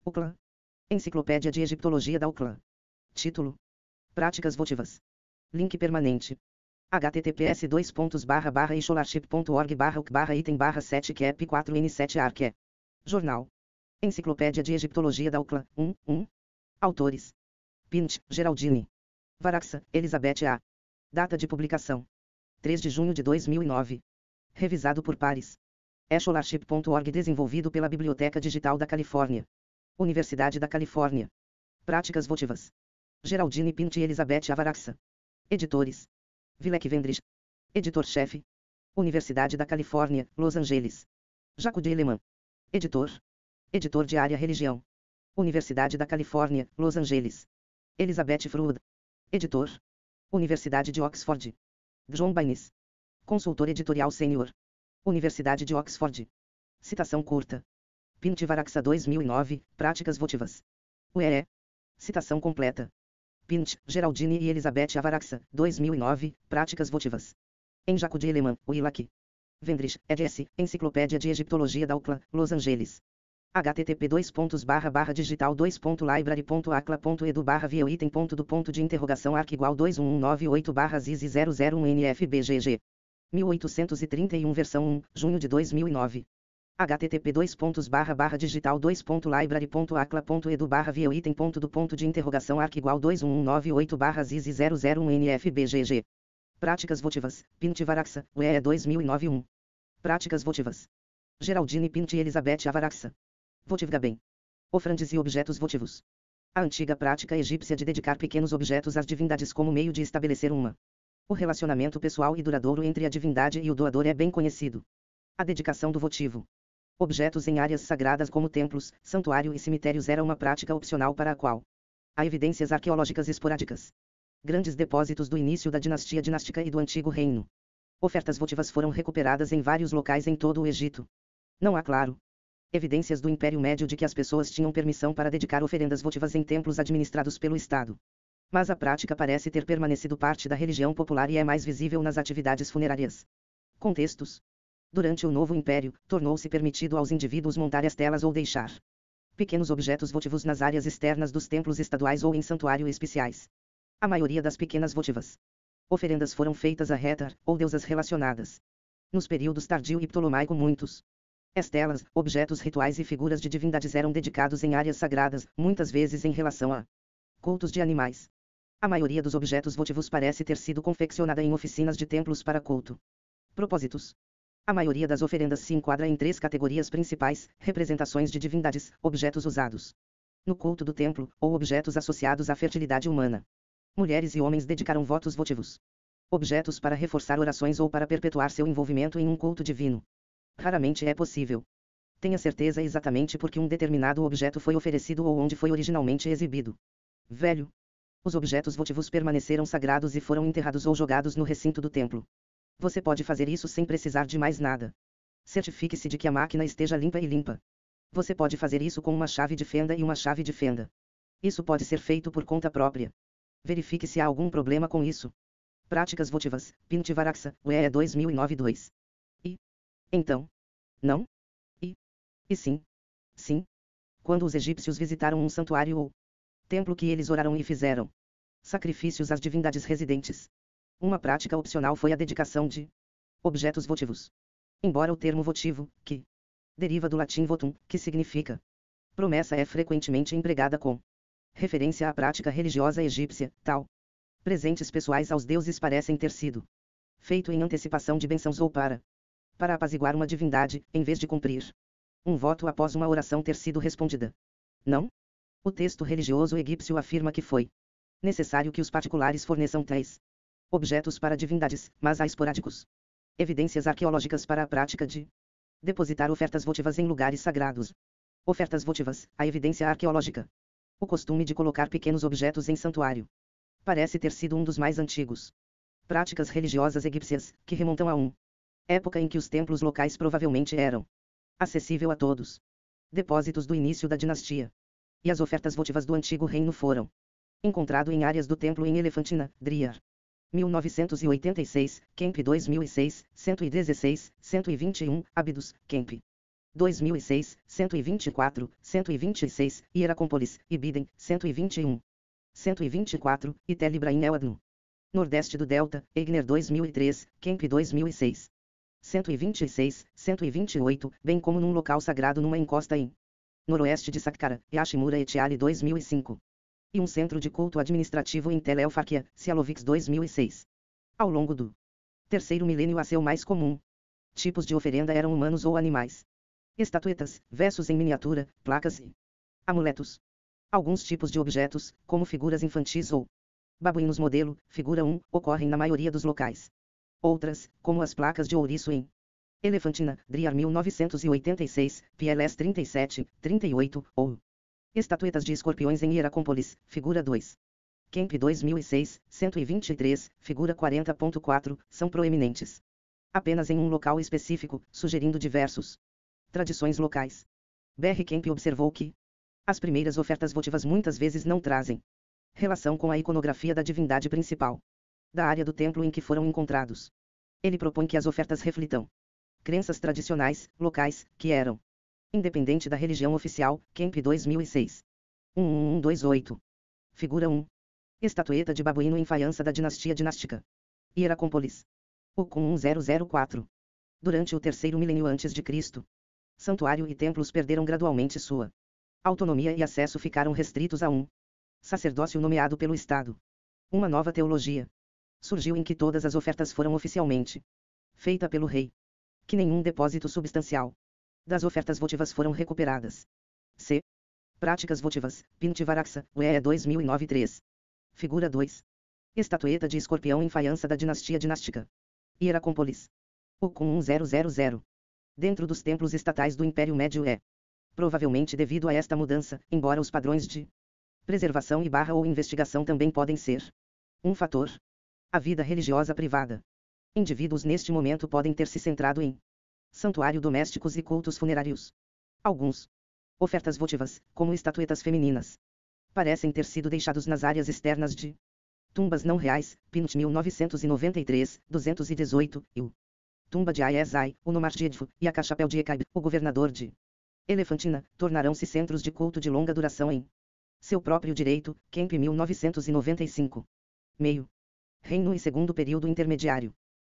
UCLA. Enciclopédia de Egiptologia da UCLA. Título: Práticas votivas. Link permanente. https://scholarship.org/uk/item/7cap4n7arque. Jornal. Enciclopédia de Egiptologia da UCLA. 1. Autores: Pint, Geraldine. Varaxa, Elizabeth A. Data de publicação: 3 de junho de 2009. Revisado por pares. Scholarship.org, desenvolvido pela Biblioteca Digital da Califórnia. Universidade da Califórnia. Práticas votivas. Geraldine Pint e Elizabeth A. Varaxa. Editores: Villek Vendrich. Editor-chefe: Universidade da Califórnia, Los Angeles. Jaco de Eleman. Editor: Editor de área Religião. Universidade da Califórnia, Los Angeles. Elizabeth Fruud. Editor: Universidade de Oxford. John Baines. Consultor editorial sênior. Universidade de Oxford. Citação curta. Pint Varaxa 2009, Práticas votivas. UEE. Citação completa. Pint, Geraldine e Elizabeth A. Varaxa, 2009, Práticas votivas. Em Jaco de Eleman, Willak. Vendrich, eds. Enciclopédia de Egiptologia da UCLA, Los Angeles. http://digital2.library.acla.edu/vio item.do.de interrogação arc igual 21198/zizi001nfbgg. 1831 versão 1, junho de 2009. http://digital2.library.acla.edu/vio item.do.de interrogação arc igual 21198/zizi001nfbgg. Práticas votivas, Pint Varaxa, UEE 2009 1. Práticas votivas. Geraldine Pint e Elizabeth A. Varaxa. Votivgaben. Ofrandes e objetos votivos. A antiga prática egípcia de dedicar pequenos objetos às divindades como meio de estabelecer o relacionamento pessoal e duradouro entre a divindade e o doador é bem conhecido. A dedicação do votivo. Objetos em áreas sagradas como templos, santuário e cemitérios era uma prática opcional para a qual há evidências arqueológicas esporádicas. Grandes depósitos do início da dinastia dinástica e do Antigo Reino. Ofertas votivas foram recuperadas em vários locais em todo o Egito. Não há, claro, evidências do Império Médio de que as pessoas tinham permissão para dedicar oferendas votivas em templos administrados pelo Estado. Mas a prática parece ter permanecido parte da religião popular e é mais visível nas atividades funerárias. Contextos. Durante o Novo Império, tornou-se permitido aos indivíduos montar estelas ou deixar pequenos objetos votivos nas áreas externas dos templos estaduais ou em santuários especiais. A maioria das pequenas votivas oferendas foram feitas a Hétar, ou deusas relacionadas. Nos períodos tardio e ptolomaico muitos estelas, objetos rituais e figuras de divindades eram dedicados em áreas sagradas, muitas vezes em relação a cultos de animais. A maioria dos objetos votivos parece ter sido confeccionada em oficinas de templos para culto. Propósitos. A maioria das oferendas se enquadra em 3 categorias principais: representações de divindades, objetos usados no culto do templo, ou objetos associados à fertilidade humana. Mulheres e homens dedicaram votos votivos. Objetos para reforçar orações ou para perpetuar seu envolvimento em um culto divino. Raramente é possível. Tenha certeza exatamente por que um determinado objeto foi oferecido ou onde foi originalmente exibido. Velho. Os objetos votivos permaneceram sagrados e foram enterrados ou jogados no recinto do templo. Você pode fazer isso sem precisar de mais nada. Certifique-se de que a máquina esteja limpa e limpa. Você pode fazer isso com uma chave de fenda e uma chave de fenda. Isso pode ser feito por conta própria. Verifique se há algum problema com isso. Práticas votivas, Pint Varaxa, UEE 2009-2. E? Então? Não? E sim? Sim. Quando os egípcios visitaram um santuário ou templo que eles oraram e fizeram sacrifícios às divindades residentes. Uma prática opcional foi a dedicação de objetos votivos. Embora o termo votivo, que deriva do latim votum, que significa promessa, é frequentemente empregada com referência à prática religiosa egípcia, tal presentes pessoais aos deuses parecem ter sido feito em antecipação de bênçãos ou para apaziguar uma divindade, em vez de cumprir um voto após uma oração ter sido respondida. Não? O texto religioso egípcio afirma que foi necessário que os particulares forneçam tais objetos para divindades, mas há esporádicos evidências arqueológicas para a prática de depositar ofertas votivas em lugares sagrados. Ofertas votivas, a evidência arqueológica. O costume de colocar pequenos objetos em santuário parece ter sido um dos mais antigos práticas religiosas egípcias, que remontam a época em que os templos locais provavelmente eram acessível a todos. Depósitos do início da dinastia. E as ofertas votivas do Antigo Reino foram encontrado em áreas do templo em Elefantina, Driar. 1986, Kemp 2006, 116, 121, Abydos, Kemp. 2006, 124, 126, Hieracómpolis, Ibidem, 121. 124, Itel Ibrahim El Adno. Nordeste do Delta, Egner 2003, Kemp 2006. 126, 128, bem como num local sagrado numa encosta em Noroeste de Saqqara, Yashimura Etiale 2005. E um centro de culto administrativo em Tel El Fakia, Cialovix 2006. Ao longo do terceiro milênio a seu mais comum. Tipos de oferenda eram humanos ou animais. Estatuetas, versos em miniatura, placas e amuletos. Alguns tipos de objetos, como figuras infantis ou babuínos modelo, figura 1, ocorrem na maioria dos locais. Outras, como as placas de ouriço em Elefantina, Driar 1986, PLS 37, 38, ou estatuetas de escorpiões em Hieracómpolis, figura 2. Kemp 2006, 123, figura 40.4, são proeminentes. Apenas em um local específico, sugerindo diversos tradições locais. B.R. Kemp observou que as primeiras ofertas votivas muitas vezes não trazem relação com a iconografia da divindade principal da área do templo em que foram encontrados. Ele propõe que as ofertas reflitam crenças tradicionais, locais, que eram independente da religião oficial. Kemp 2006. 11128. Figura 1. Estatueta de babuíno em faiança da dinastia dinástica. Hieracómpolis. Ucum 1004. Durante o terceiro milênio antes de Cristo, santuário e templos perderam gradualmente sua autonomia e acesso ficaram restritos a um sacerdócio nomeado pelo Estado. Uma nova teologia surgiu em que todas as ofertas foram oficialmente feita pelo rei. Que nenhum depósito substancial das ofertas votivas foram recuperadas. C. Práticas votivas, Pintivaraxa, UE 2009-3. Figura 2. Estatueta de escorpião em faiança da dinastia dinástica. Hieracómpolis. Ucum 1000. Dentro dos templos estatais do Império Médio é provavelmente devido a esta mudança, embora os padrões de preservação e ou investigação também podem ser um fator. A vida religiosa privada. Indivíduos neste momento podem ter se centrado em santuário domésticos e cultos funerários. Alguns ofertas votivas, como estatuetas femininas, parecem ter sido deixados nas áreas externas de tumbas não reais, Pinot 1993, 218, e o tumba de Aiesai, o Nomar de Edfu, e a Cachapel de Ecaib, o governador de Elefantina, tornarão-se centros de culto de longa duração em seu próprio direito. Kemp 1995. Meio reino e segundo período intermediário.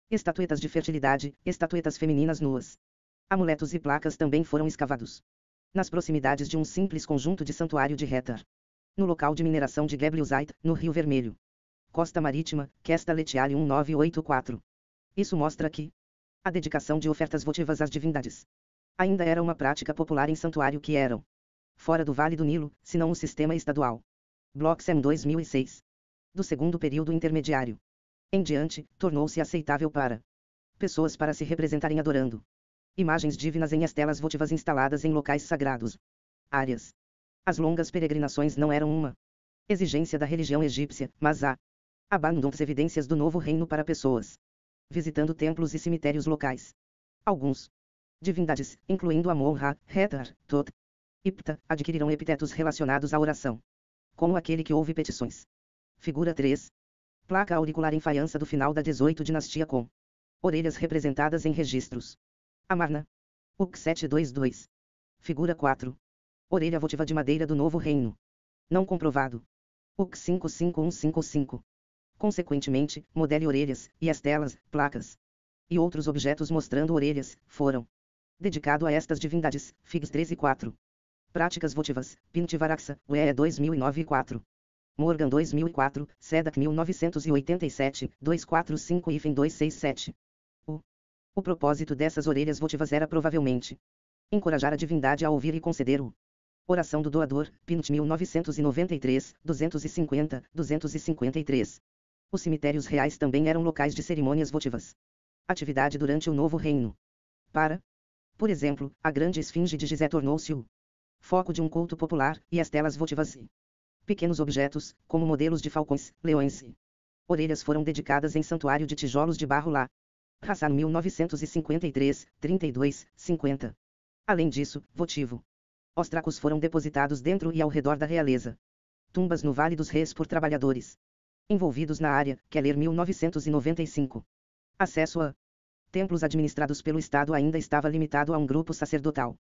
Estatuetas de fertilidade, estatuetas femininas nuas. Amuletos e placas também foram escavados nas proximidades de um simples conjunto de santuário de Hetar. No local de mineração de Gebliusite, no Rio Vermelho. Costa Marítima, Questa Letiale 1984. Isso mostra que a dedicação de ofertas votivas às divindades ainda era uma prática popular em santuário que eram fora do Vale do Nilo, se não o sistema estadual. Bloxham 2006. Do segundo período intermediário em diante, tornou-se aceitável para pessoas para se representarem adorando imagens divinas em estelas votivas instaladas em locais sagrados. Áreas. As longas peregrinações não eram uma exigência da religião egípcia, mas abundam-se evidências do novo reino para pessoas visitando templos e cemitérios locais. Alguns divindades, incluindo Amon-Ra, Hetar, Tot e Ptah, adquiriram epitetos relacionados à oração, como aquele que ouve petições. Figura 3. Placa auricular em faiança do final da 18 dinastia com orelhas representadas em registros. Amarna. Uc 722. Figura 4. Orelha votiva de madeira do novo reino. Não comprovado. Uc 55155. Consequentemente, modele orelhas, e estelas, placas e outros objetos mostrando orelhas, foram dedicado a estas divindades. Figs 13-4. Práticas votivas, Pintivaraxa, UE 2009-4. Morgan 2004, Sedak 1987, 245 e IFEM 267. O propósito dessas orelhas votivas era provavelmente encorajar a divindade a ouvir e conceder o oração do doador. Pinot 1993, 250, 253. Os cemitérios reais também eram locais de cerimônias votivas. Atividade durante o Novo Reino. Por exemplo, a grande esfinge de Gizé tornou-se o foco de um culto popular, e as telas votivas e pequenos objetos, como modelos de falcões, leões e orelhas foram dedicadas em santuário de tijolos de barro lá. Hassan 1953, 32, 50. Além disso, votivo. Ostracos foram depositados dentro e ao redor da realeza. Tumbas no Vale dos Reis por trabalhadores envolvidos na área. Keller 1995. Acesso a templos administrados pelo Estado ainda estava limitado a um grupo sacerdotal.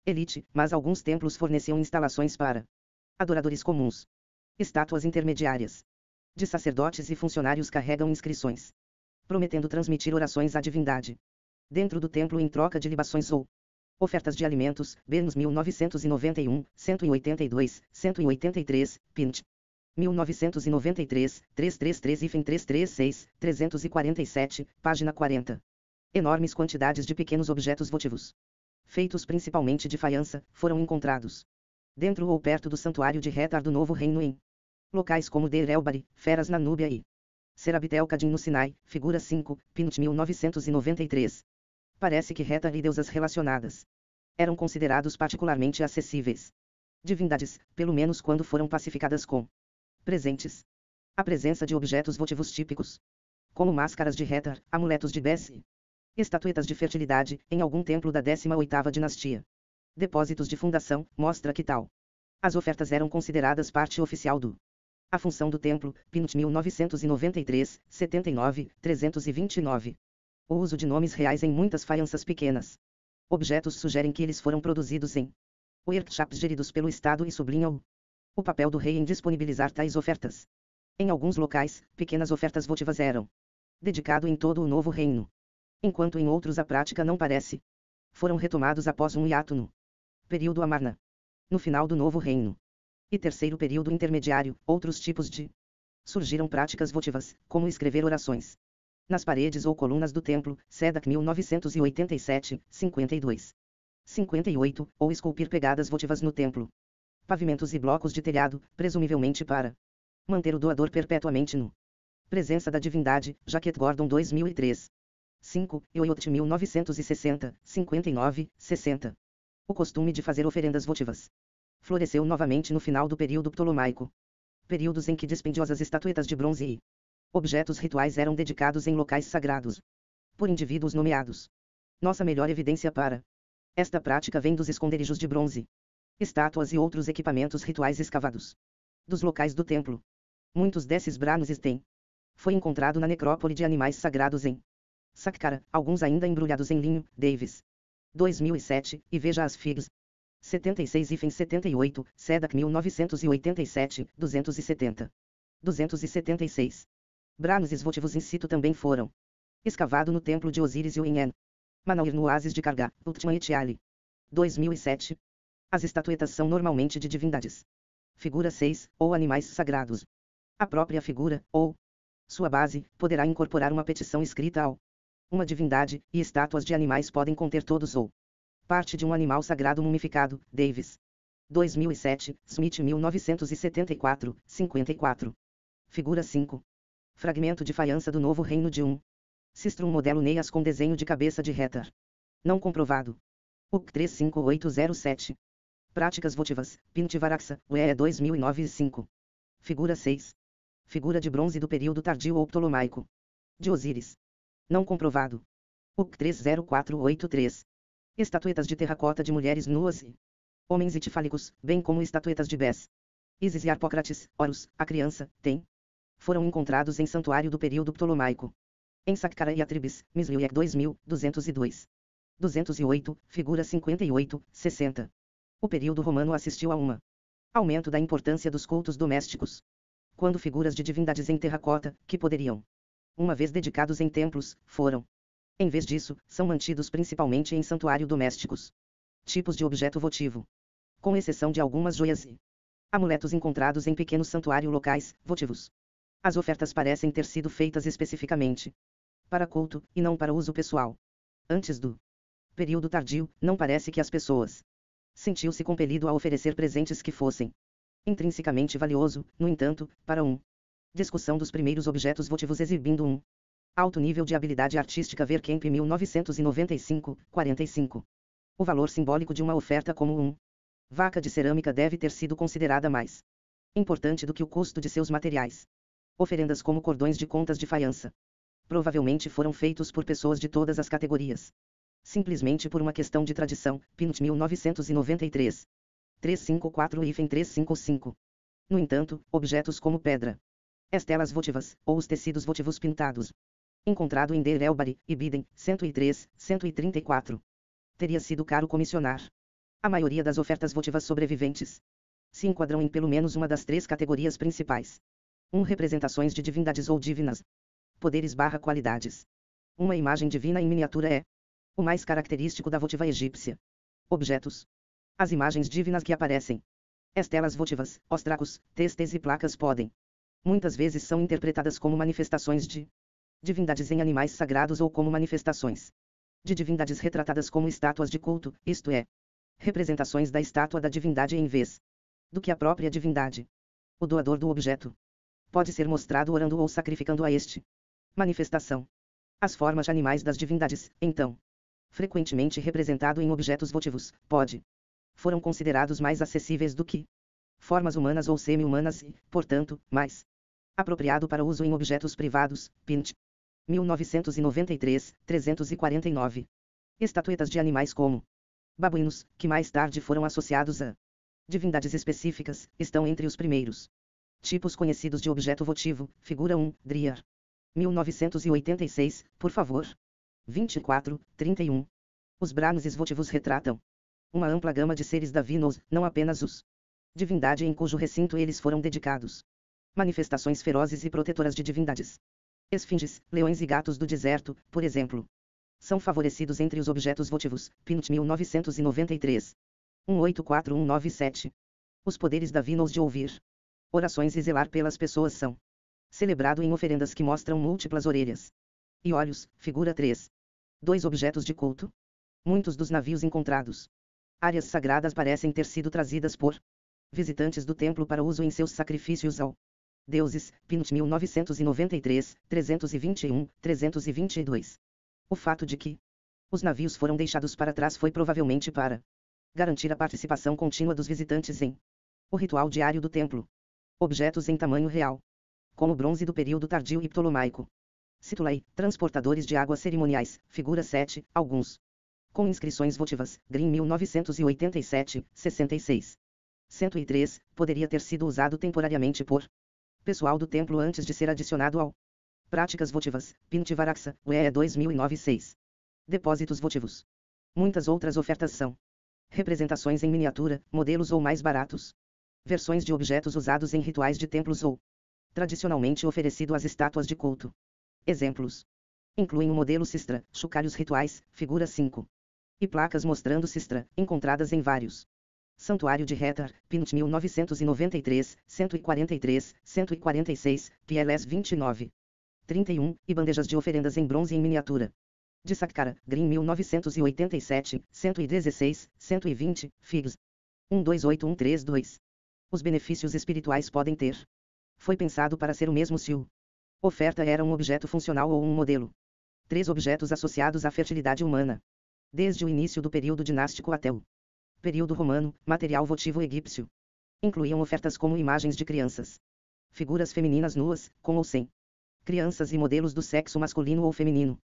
elite, mas alguns templos forneciam instalações para adoradores comuns. Estátuas intermediárias de sacerdotes e funcionários carregam inscrições, prometendo transmitir orações à divindade dentro do templo em troca de libações ou ofertas de alimentos. Bernos 1991, 182, 183, Pint. 1993, 333-336, 347, página 40. Enormes quantidades de pequenos objetos votivos, feitos principalmente de faiança, foram encontrados dentro ou perto do santuário de Retar do Novo Reino em locais como Deir el-Bari, Feras na Núbia e Serabit el-Kadim no Sinai, figura 5, Pint 1993. Parece que Retar e deusas relacionadas eram considerados particularmente acessíveis divindades, pelo menos quando foram pacificadas com presentes. A presença de objetos votivos típicos, como máscaras de Retar, amuletos de Bes e estatuetas de fertilidade, em algum templo da 18ª dinastia. Depósitos de fundação, mostra que tal as ofertas eram consideradas parte oficial do a função do templo. Pint 1993, 79, 329. O uso de nomes reais em muitas faianças pequenas objetos sugerem que eles foram produzidos em workshops geridos pelo Estado e sublinham o papel do rei em disponibilizar tais ofertas. Em alguns locais, pequenas ofertas votivas eram dedicado em todo o Novo Reino, enquanto em outros a prática não parece. Foram retomados após um hiato no período Amarna, no final do Novo Reino, e terceiro período intermediário. Outros tipos de surgiram práticas votivas, como escrever orações nas paredes ou colunas do templo. Sedak 1987, 52. 58, ou esculpir pegadas votivas no templo, pavimentos e blocos de telhado, presumivelmente para manter o doador perpetuamente no presença da divindade. Jaquet Gordon 2003. 5, Yoyot 1960, 59, 60. O costume de fazer oferendas votivas floresceu novamente no final do período ptolomaico, períodos em que dispendiosas estatuetas de bronze e objetos rituais eram dedicados em locais sagrados por indivíduos nomeados. Nossa melhor evidência para esta prática vem dos esconderijos de bronze, estátuas e outros equipamentos rituais escavados dos locais do templo. Muitos desses branos têm foi encontrado na necrópole de animais sagrados em Saqqara, alguns ainda embrulhados em linho. Davis 2007, e veja as figs 76 e 78, Sedak 1987, 270. 276. Branos votivos in situ também foram escavado no templo de Osíris e em Manaur no oásis de Karga, Ultima Etiale. 2007. As estatuetas são normalmente de divindades. Figura 6, ou animais sagrados. A própria figura, ou sua base, poderá incorporar uma petição escrita ao uma divindade, e estátuas de animais podem conter todos ou parte de um animal sagrado mumificado. Davis 2007, Smith 1974, 54. Figura 5. Fragmento de faiança do Novo Reino de Sistrum modelo Neias com desenho de cabeça de Retar. Não comprovado. UC 35807. Práticas votivas, Pint Varaksa, UE 2009 e 5. Figura 6. Figura de bronze do período tardio ou ptolomaico de Osíris. Não comprovado. UC 30483. Estatuetas de terracota de mulheres nuas e homens itifálicos, bem como estatuetas de Bes, Ísis e Harpócrates, Horus, a criança, foram encontrados em santuário do período ptolomaico. Em Saqqara e Atribis, Misliuek 2202. 208, figura 58, 60. O período romano assistiu a aumento da importância dos cultos domésticos, quando figuras de divindades em terracota, que poderiam, uma vez dedicados em templos, foram, em vez disso, são mantidos principalmente em santuário domésticos. Tipos de objeto votivo. Com exceção de algumas joias e amuletos encontrados em pequenos santuários locais, votivos. As ofertas parecem ter sido feitas especificamente para culto, e não para uso pessoal. Antes do período tardio, não parece que as pessoas sentiu-se compelido a oferecer presentes que fossem intrinsecamente valioso. No entanto, para discussão dos primeiros objetos votivos exibindo alto nível de habilidade artística. Ver Kemp 1995, 45. O valor simbólico de uma oferta como vaca de cerâmica deve ter sido considerada mais importante do que o custo de seus materiais. Oferendas como cordões de contas de faiança provavelmente foram feitos por pessoas de todas as categorias, simplesmente por uma questão de tradição. Pinot 1993. 354 e 355. No entanto, objetos como pedra, estelas votivas, ou os tecidos votivos pintados, encontrado em Deir el-Bari, Ibidem, 103, 134. Teria sido caro comissionar. A maioria das ofertas votivas sobreviventes se enquadram em pelo menos uma das três categorias principais. 1. Representações de divindades ou divinas. Poderes/qualidades. Uma imagem divina em miniatura é o mais característico da votiva egípcia. Objetos. As imagens divinas que aparecem. Estelas votivas, ostracos, testes e placas podem. Muitas vezes são interpretadas como manifestações de divindades em animais sagrados ou como manifestações de divindades retratadas como estátuas de culto, isto é, representações da estátua da divindade em vez do que a própria divindade. O doador do objeto pode ser mostrado orando ou sacrificando a este manifestação. As formas de animais das divindades, então, frequentemente representado em objetos votivos, foram considerados mais acessíveis do que formas humanas ou semi-humanas e, portanto, mais apropriado para uso em objetos privados. Pint. 1993, 349. Estatuetas de animais como babuínos, que mais tarde foram associados a divindades específicas, estão entre os primeiros tipos conhecidos de objeto votivo. Figura 1, Driar. 1986, por favor. 24, 31. Os bronzes votivos retratam uma ampla gama de seres divinos, não apenas os divindade em cujo recinto eles foram dedicados. Manifestações ferozes e protetoras de divindades. Esfinges, leões e gatos do deserto, por exemplo, são favorecidos entre os objetos votivos. Pint. 1993. 184197. Os poderes divinos de ouvir orações e zelar pelas pessoas são celebrado em oferendas que mostram múltiplas orelhas e olhos. Figura 3. 2 objetos de culto. Muitos dos navios encontrados áreas sagradas parecem ter sido trazidas por visitantes do templo para uso em seus sacrifícios ao deuses. Pint. 1993, 321, 322. O fato de que os navios foram deixados para trás foi provavelmente para garantir a participação contínua dos visitantes em o ritual diário do templo. Objetos em tamanho real, como bronze do período tardio e ptolomaico. Situlei, transportadores de água cerimoniais. Figura 7, alguns com inscrições votivas. Green. 1987, 66. 103, poderia ter sido usado temporariamente por pessoal do templo antes de ser adicionado ao práticas votivas. Pint. Varaxa, UE 2009-6. Depósitos votivos. Muitas outras ofertas são representações em miniatura, modelos ou mais baratos, versões de objetos usados em rituais de templos ou tradicionalmente oferecido às estátuas de culto. Exemplos incluem o modelo Sistra, chocalhos rituais. Figura 5. E placas mostrando Sistra, encontradas em vários Santuário de Hathor. Pint. 1993, 143, 146, PLS 29. 31, e bandejas de oferendas em bronze em miniatura. De Saqqara, Green. 1987, 116, 120, Figs. 128132. Os benefícios espirituais podem ter. Foi pensado para ser o mesmo se o oferta era um objeto funcional ou um modelo. 3 objetos associados à fertilidade humana. Desde o início do período dinástico até o período romano, material votivo egípcio incluíam ofertas como imagens de crianças, figuras femininas nuas, com ou sem crianças e modelos do sexo masculino ou feminino.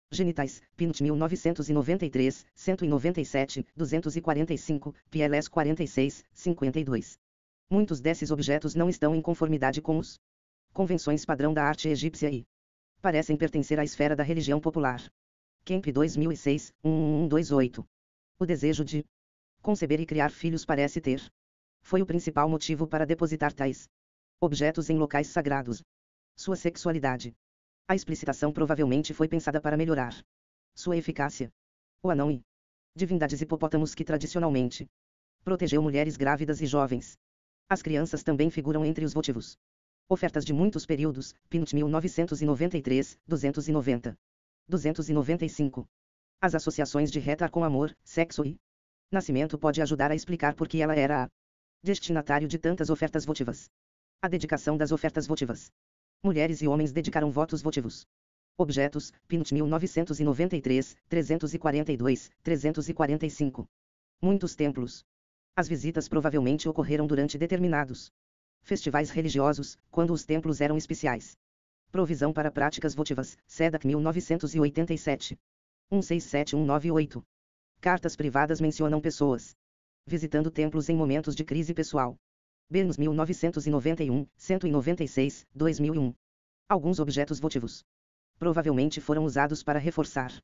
Genitais. Pint. 1993, 197, 245, PLS 46, 52. Muitos desses objetos não estão em conformidade com os convenções padrão da arte egípcia e parecem pertencer à esfera da religião popular. Kemp 2006, 11128. O desejo de conceber e criar filhos parece ter foi o principal motivo para depositar tais objetos em locais sagrados. Sua sexualidade. A explicitação provavelmente foi pensada para melhorar sua eficácia. O anão e divindades hipopótamos que tradicionalmente protegeu mulheres grávidas e jovens. As crianças também figuram entre os votivos. Ofertas de muitos períodos. Pint. 1993, 290. 295. As associações de Hathor com amor, sexo e nascimento pode ajudar a explicar por que ela era a destinatário de tantas ofertas votivas. A dedicação das ofertas votivas. Mulheres e homens dedicaram votos votivos. Objetos. Pint. 1993, 342, 345. Muitos templos. As visitas provavelmente ocorreram durante determinados festivais religiosos, quando os templos eram especiais. Provisão para práticas votivas. SEDAC. 1987. 167198. Cartas privadas mencionam pessoas visitando templos em momentos de crise pessoal. Burns. 1991, 196, 2001. Alguns objetos votivos provavelmente foram usados para reforçar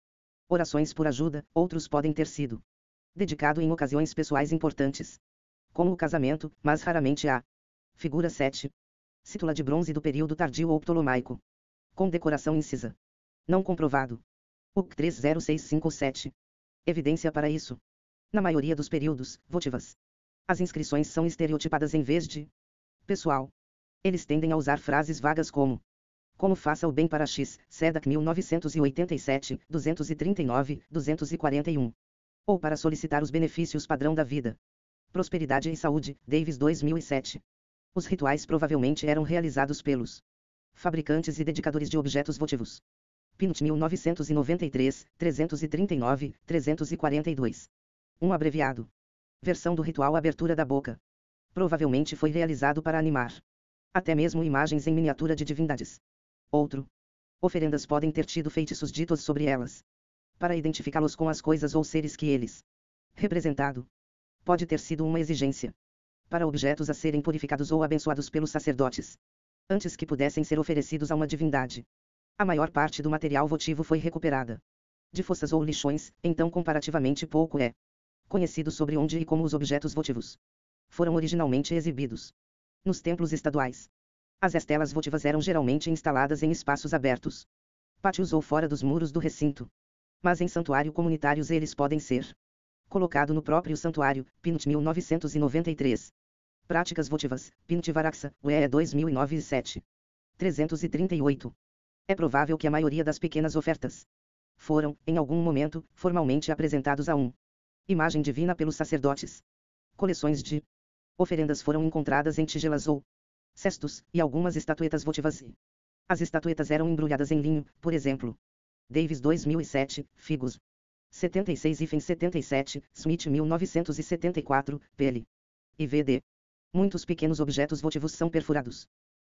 orações por ajuda, outros podem ter sido Dedicado em ocasiões pessoais importantes, como o casamento, mas raramente há. Figura 7. Cítula de bronze do período tardio ou ptolomaico. Com decoração incisa. Não comprovado. UC 30657. Evidência para isso. Na maioria dos períodos votivas, as inscrições são estereotipadas em vez de pessoal. Eles tendem a usar frases vagas como faça o bem para X, SEDAC 1987, 239, 241. Ou para solicitar os benefícios padrão da vida. Prosperidade e Saúde, Davis 2007. Os rituais provavelmente eram realizados pelos fabricantes e dedicadores de objetos votivos. Pint 1993, 339, 342. Um abreviado. Versão do ritual Abertura da Boca. Provavelmente foi realizado para animar até mesmo imagens em miniatura de divindades. Outro. Oferendas podem ter tido feitiços ditos sobre elas, para identificá-los com as coisas ou seres que eles representado. Pode ter sido uma exigência para objetos a serem purificados ou abençoados pelos sacerdotes, antes que pudessem ser oferecidos a uma divindade. A maior parte do material votivo foi recuperada de fossas ou lixões, então comparativamente pouco é conhecido sobre onde e como os objetos votivos foram originalmente exibidos. Nos templos estaduais, as estelas votivas eram geralmente instaladas em espaços abertos, pátios ou fora dos muros do recinto. Mas em santuário comunitários eles podem ser colocado no próprio santuário. Pint 1993. Práticas votivas, Pint Varaksa, UE 2009 e 7. 338. É provável que a maioria das pequenas ofertas foram, em algum momento, formalmente apresentados a imagem divina pelos sacerdotes. Coleções de oferendas foram encontradas em tigelas ou cestos, e algumas estatuetas votivas. As estatuetas eram embrulhadas em linho, por exemplo. Davis 2007, Figos 76 e 77, Smith 1974, pele. E VD. Muitos pequenos objetos votivos são perfurados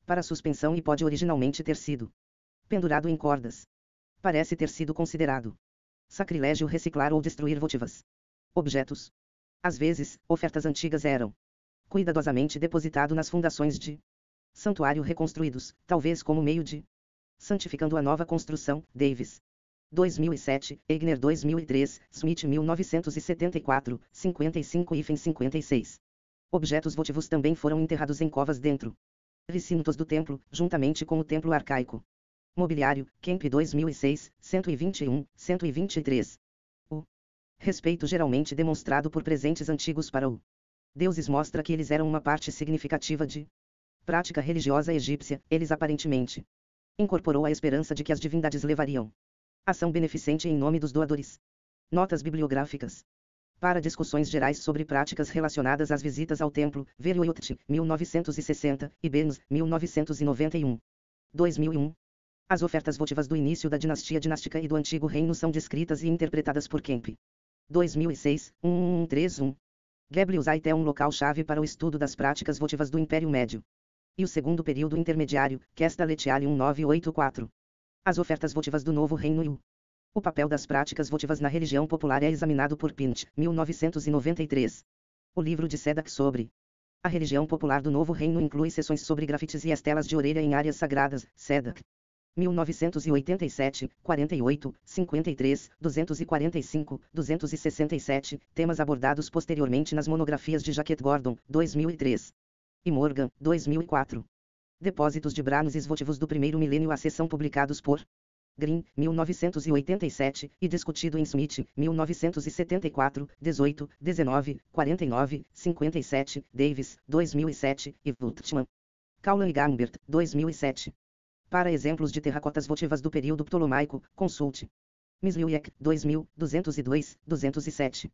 para suspensão e pode originalmente ter sido pendurado em cordas. Parece ter sido considerado sacrilégio reciclar ou destruir votivas objetos. Às vezes, ofertas antigas eram cuidadosamente depositado nas fundações de santuário reconstruídos, talvez como meio de santificando a nova construção. Davis 2007, Egner 2003, Smith 1974, 55 e 56. Objetos votivos também foram enterrados em covas dentro recintos do templo, juntamente com o templo arcaico. Mobiliário, Kemp 2006, 121, 123. O respeito geralmente demonstrado por presentes antigos para o deuses mostra que eles eram uma parte significativa de prática religiosa egípcia. Eles aparentemente incorporou a esperança de que as divindades levariam ação beneficente em nome dos doadores. Notas bibliográficas. Para discussões gerais sobre práticas relacionadas às visitas ao templo, ver Uyut, 1960, e Burns, 1991. 2001. As ofertas votivas do início da dinastia dinástica e do Antigo Reino são descritas e interpretadas por Kemp. 2006, 11131. Gebliusite é um local-chave para o estudo das práticas votivas do Império Médio e o segundo período intermediário, Kesta Letiali 1984. As ofertas votivas do Novo Reino e o papel das práticas votivas na religião popular é examinado por Pint, 1993. O livro de Sedak sobre a religião popular do Novo Reino inclui seções sobre grafites e estelas de orelha em áreas sagradas. Sedak 1987, 48, 53, 245, 267, temas abordados posteriormente nas monografias de Jaquet Gordon, 2003. E Morgan, 2004. Depósitos de branos votivos do primeiro milênio AC são publicados por Green, 1987, e discutido em Smith, 1974, 18, 19, 49, 57, Davis, 2007, e Bultmann. Kaulan e Gambert, 2007. Para exemplos de terracotas votivas do período ptolomaico, consulte Misliuek, 2000, 202, 207.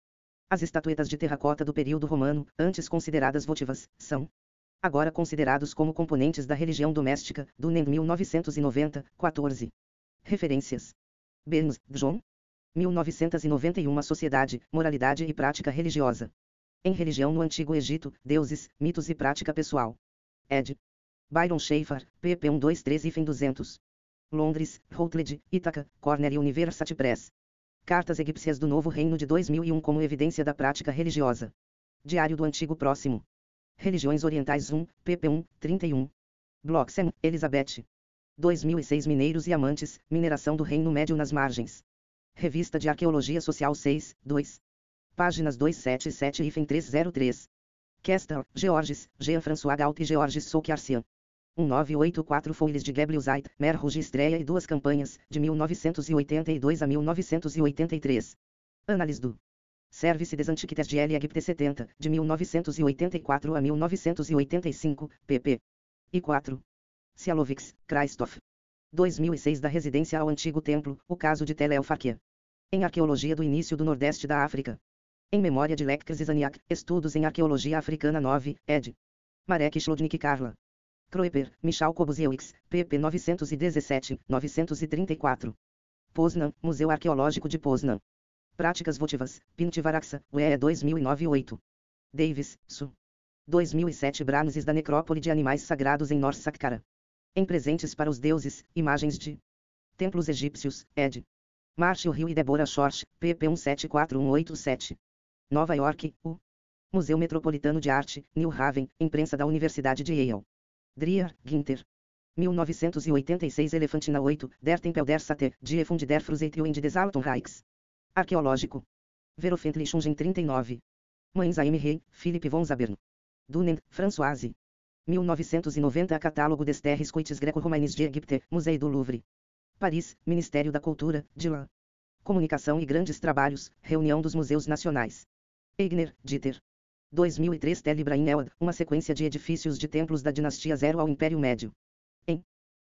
As estatuetas de terracota do período romano, antes consideradas votivas, são agora considerados como componentes da religião doméstica. Dunen 1990, 14. Referências. Burns, John. 1991 Sociedade, Moralidade e Prática Religiosa. Em Religião no Antigo Egito, Deuses, Mitos e Prática Pessoal. Ed. Byron Schaeffer, pp 123 e 200. Londres, Routledge, Ítaca, Cornell University Press. Cartas Egípcias do Novo Reino de 2001 como evidência da prática religiosa. Diário do Antigo Próximo. Religiões Orientais 1, pp 1, 31. Bloxham, Elizabeth. 2006 Mineiros e Amantes, Mineração do Reino Médio nas Margens. Revista de Arqueologia Social 6, 2. Páginas 277-303. Kestel, Georges, Jean-François Gault e Georges Souquiarcian. 1984 Folhas de Gebluzait, Mer Rouge Estreia e Duas Campanhas, de 1982 a 1983. Análise do Service des Antiquités de LGPT 70, de 1984 a 1985, pp. E 4. Cialovics, Christoph. 2006 Da residência ao Antigo Templo, o caso de Tel el-Fakia. Em Arqueologia do Início do Nordeste da África. Em memória de Lech Zizaniak, Estudos em Arqueologia Africana 9, ed. Marek Schlodnik Carla. Kroeper, Michał Kobusiewicz, pp 917, 934. Poznan, Museu Arqueológico de Poznan. Práticas votivas, Pintivaraksa, UE 2009-8. Davis, Su. 2007 Bránesis da Necrópole de Animais Sagrados em North Saqqara. Em Presentes para os Deuses, Imagens de Templos Egípcios, ed. Marshall Hill e Deborah Short, pp 174187. Nova York, U. Museu Metropolitano de Arte, New Haven, Imprensa da Universidade de Yale. Dreyer, Günther. 1986 Elefantina 8, Der Tempel der Sate, Die Fund der Fruseitrio in des Alten Reichs. Arqueológico. Veröffentlichungen 39. Manzheim Rey, Philipp von Zabern. Dunen, Françoise. 1990 Catálogo des Terres Coites Greco-Romanes de Egipte, Museu do Louvre. Paris, Ministério da Cultura, Dilan. Comunicação e Grandes Trabalhos, Reunião dos Museus Nacionais. Eigner, Dieter. 2003 Tel Ibrahim Elad, uma sequência de edifícios de templos da dinastia Zero ao Império Médio. Em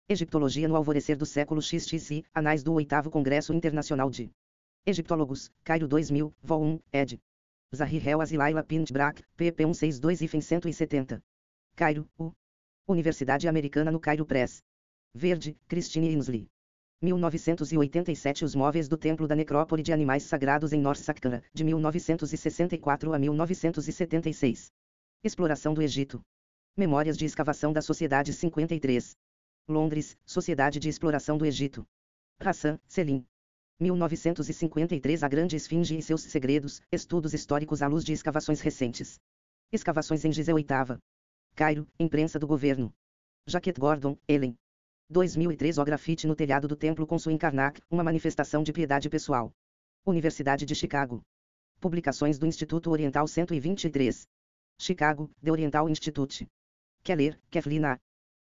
Egiptologia no Alvorecer do Século XXI, Anais do 8º Congresso Internacional de Egiptólogos, Cairo 2000, Vol 1, ed. Zahir Helwas e Laila Pintbrak, pp 162-170. Cairo, U. Universidade Americana no Cairo Press. Verde, Christine Inslee. 1987 Os Móveis do Templo da Necrópole de Animais Sagrados em North Saqqara, de 1964 a 1976. Exploração do Egito. Memórias de Escavação da Sociedade 53. Londres, Sociedade de Exploração do Egito. Hassan, Selim. 1953 A Grande Esfinge e seus Segredos, Estudos Históricos à luz de escavações recentes. Escavações em Gizeh VIII. Cairo, Imprensa do Governo. Jaquette Gordon, Ellen. 2003 O grafite no telhado do templo com Suin Karnak, uma manifestação de piedade pessoal. Universidade de Chicago. Publicações do Instituto Oriental 123. Chicago, The Oriental Institute. Keller, Kathleen A.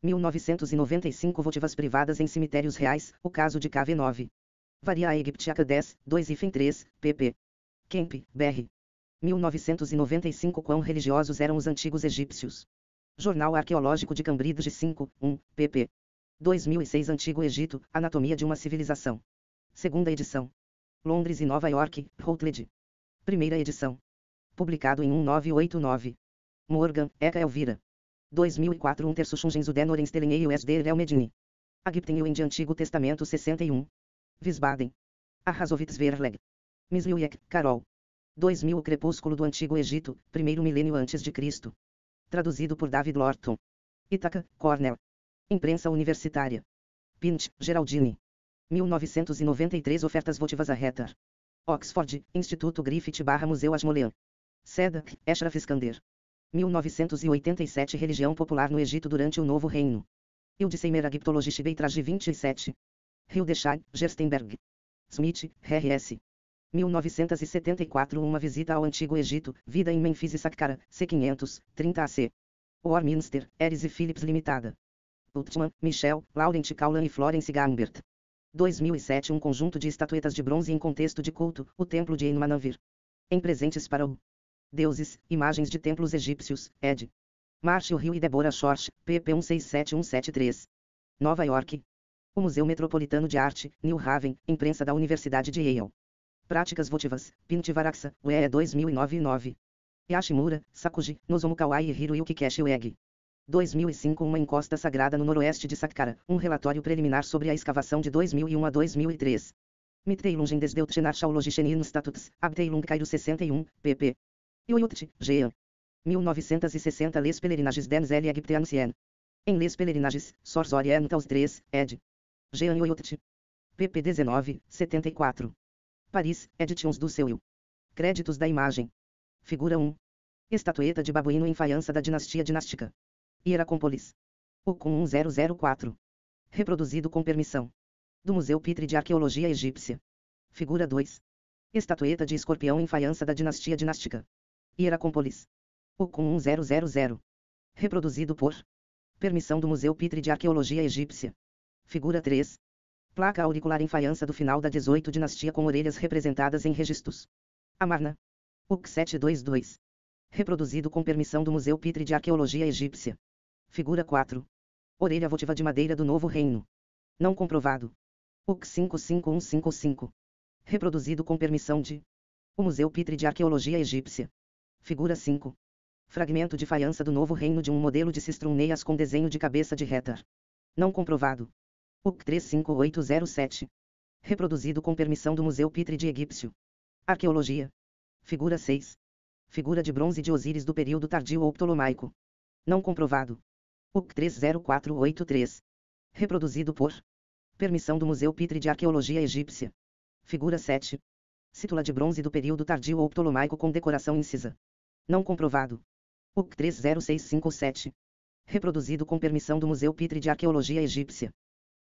1995 Votivas privadas em cemitérios reais, o caso de KV9. Varia Egiptiaca 10, 2-3, pp. Kemp, Berry. 1995 Quão religiosos eram os antigos egípcios. Jornal Arqueológico de Cambridge 5, 1, pp. 2006 Antigo Egito, Anatomia de uma Civilização. Segunda edição. Londres e Nova York, Routledge. Primeira edição. Publicado em 1989. Morgan, Eka Elvira. 2004 Untersuchungen zu den Orenstellen e USD El Medini. Agipten e de Antigo Testamento 61. Wiesbaden. Arrasovitz Verlag. Misliuek, Carol. 2000 O Crepúsculo do Antigo Egito, primeiro milênio antes de Cristo. Traduzido por David Lorton. Ítaca, Cornell. Imprensa Universitária. Pint, Geraldine. 1993 Ofertas votivas a Hetar. Oxford, Instituto Griffith/Museu Ashmolean. Sedak, Ashraf Iskander. 1987 Religião Popular no Egito durante o Novo Reino. Ildesheimer Egiptologische Beitrage 27. Hildesheim, Gerstenberg. Smith, R.S. 1974 Uma visita ao Antigo Egito, Vida em Memphis e Saqqara, C500, 30 AC. Warminster, Eris e Phillips Limitada. Putman, Michel, Laurent Kaulan e Florence Gambert. 2007 Um conjunto de estatuetas de bronze em contexto de culto, o Templo de Enmananvir. Em Presentes para o Deuses, Imagens de Templos Egípcios, ed. Marshall Hill e Deborah Short, pp 167173. Nova York. O Museu Metropolitano de Arte, New Haven, Imprensa da Universidade de Yale. Práticas votivas, Pintivaraksa, UE 2009-9. Yashimura, Sakuji, Nozomu Kawai e Hiroyuki Keshiweg. 2005 Uma encosta sagrada no noroeste de Saqqara, um relatório preliminar sobre a escavação de 2001 a 2003. Mitteilungen des Deutschen Statuts, Abteilung Cairo 61, pp. Yoyut, Jean. 1960 Les Pelerinages des Égyptiens. Em Les Pelerinages, Sources Orientals 3, ed. Jean Yoyut. pp 19, 74. Paris, Editions do Seuil. Créditos da imagem. Figura 1. Estatueta de babuíno em faiança da dinastia dinástica. Hieracómpolis. Ocum 1004. Reproduzido com permissão. Do Museu Pitre de Arqueologia Egípcia. Figura 2. Estatueta de escorpião em faiança da dinastia dinástica. Hieracómpolis. UCUM 1000. Reproduzido por permissão do Museu Pitre de Arqueologia Egípcia. Figura 3. Placa auricular em faiança do final da 18 dinastia com orelhas representadas em registros. Amarna. UC 722. Reproduzido com permissão do Museu Pitre de Arqueologia Egípcia. Figura 4. Orelha votiva de madeira do Novo Reino. Não comprovado. UC 55155. Reproduzido com permissão de o Museu Pitre de Arqueologia Egípcia. Figura 5. Fragmento de faiança do Novo Reino de um modelo de sistrum neias com desenho de cabeça de Rétar. Não comprovado. UC 35807. Reproduzido com permissão do Museu Pitre de Egípcio. Arqueologia. Figura 6. Figura de bronze de Osíris do período tardio ou ptolomaico. Não comprovado. UC 30483. Reproduzido por permissão do Museu Pitre de Arqueologia Egípcia. Figura 7. Cítula de bronze do período tardio ou ptolomaico com decoração incisa. Não comprovado. UC 30657. Reproduzido com permissão do Museu Pitre de Arqueologia Egípcia.